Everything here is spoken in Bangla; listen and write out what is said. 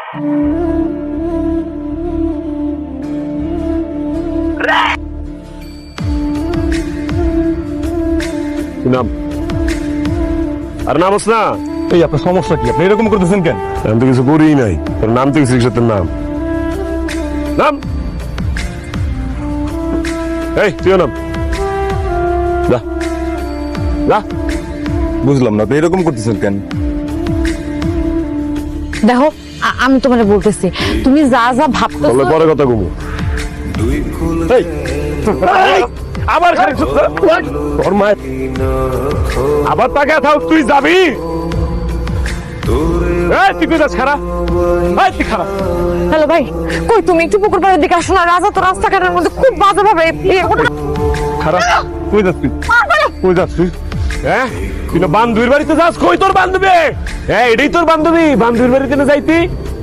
নাম আর নামস না। এই আপনার সমস্যা কি? আপনি এরকম করতেছেন কেন? আমি তো কিছু করিই নাই, তোর নাম তো রিক্সাতের নাম। নাম এই তুইও নাম। যা যা। বুঝলাম না, আপনি এরকম করতেছেন কেন? দেখো আমি তোমারে বলতেছি, তুমি যা যা ভাবতেছো বললে পরে কথা কমু। এই, এই, আবার খালি তোর মায়ের আবার তাকে থাক, তুই যাবি? এই, তুই কই যাস? খারা তুই খারা। হ্যালো ভাই, কই তুমি? একটু পুকুর পাড়ের দিকে আসো না। রাজা তো রাস্তাঘাটের মধ্যে খুব বাজে ভাবে খারা কই যাস তুই? কই যাস তুই? হ্যাঁ, তুই না বান্ধবীর বাড়িতে যাস? কই তোর বান্ধবী? হ্যাঁ, এটাই তোর বান্ধবী। বান্ধবীর বাড়িতে না যাইতি?